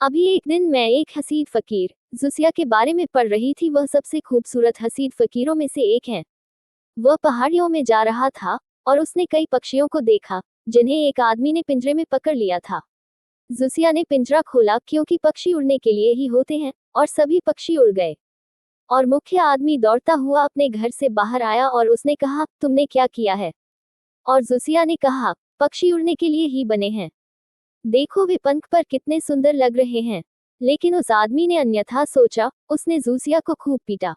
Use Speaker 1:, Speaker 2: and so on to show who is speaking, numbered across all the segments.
Speaker 1: अभी एक दिन मैं एक हसीद फकीर जुसिया के बारे में पढ़ रही थी। वह सबसे खूबसूरत हसीद फकीरों में से एक है। वह पहाड़ियों में जा रहा था और उसने कई पक्षियों को देखा जिन्हें एक आदमी ने पिंजरे में पकड़ लिया था। जुसिया ने पिंजरा खोला क्योंकि पक्षी उड़ने के लिए ही होते हैं, और सभी पक्षी उड़ गए। और मुख्य आदमी दौड़ता हुआ अपने घर से बाहर आया और उसने कहा, तुमने क्या किया है? और जुसिया ने कहा, पक्षी उड़ने के लिए ही बने हैं। देखो वे पंख पर कितने सुंदर लग रहे हैं। लेकिन उस आदमी ने अन्यथा सोचा। उसने जूसिया को खूब पीटा।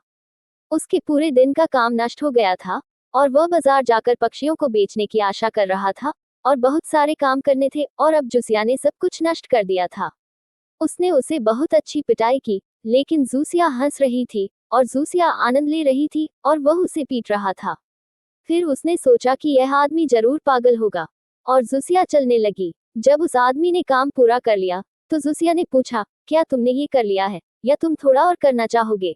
Speaker 1: उसके पूरे दिन का काम नष्ट हो गया था और वह बाजार जाकर पक्षियों को बेचने की आशा कर रहा था, और बहुत सारे काम करने थे, और अब जूसिया ने सब कुछ नष्ट कर दिया था। उसने उसे बहुत अच्छी पिटाई की, लेकिन जूसिया हंस रही थी और जूसिया आनंद ले रही थी और वह उसे पीट रहा था। फिर उसने सोचा कि यह आदमी जरूर पागल होगा, और जूसिया चलने लगी। जब उस आदमी ने काम पूरा कर लिया तो जूसिया ने पूछा, क्या तुमने ये कर लिया है, या तुम थोड़ा और करना चाहोगे?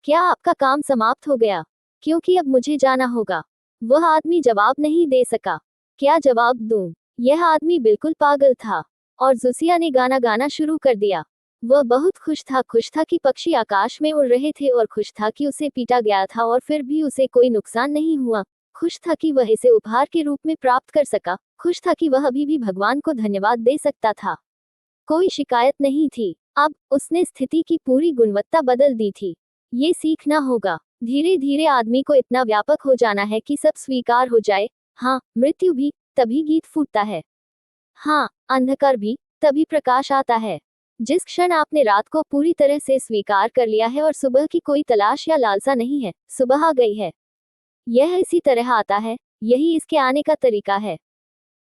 Speaker 1: क्या आपका काम समाप्त हो गया? क्योंकि अब मुझे जाना होगा। वह आदमी जवाब नहीं दे सका। क्या जवाब दूं? यह आदमी बिल्कुल पागल था। और जूसिया ने गाना गाना शुरू कर दिया। वह बहुत खुश था कि पक्षी आकाश में उड़ रहे थे, और खुश था कि उसे पीटा गया था और फिर भी उसे कोई नुकसान नहीं हुआ। खुश था कि वह इसे उपहार के रूप में प्राप्त कर सका। खुश था कि वह अभी भी भगवान को धन्यवाद दे सकता था। कोई शिकायत नहीं थी। अब उसने स्थिति की पूरी गुणवत्ता बदल दी थी। ये सीखना होगा। धीरे धीरे आदमी को इतना व्यापक हो जाना है कि सब स्वीकार हो जाए। हाँ, मृत्यु भी तभी गीत फूटता है। हाँ, अंधकार भी तभी प्रकाश आता है। जिस क्षण आपने रात को पूरी तरह से स्वीकार कर लिया है और सुबह की कोई तलाश या लालसा नहीं है, सुबह आ गई है। यह इसी तरह आता है। यही इसके आने का तरीका है।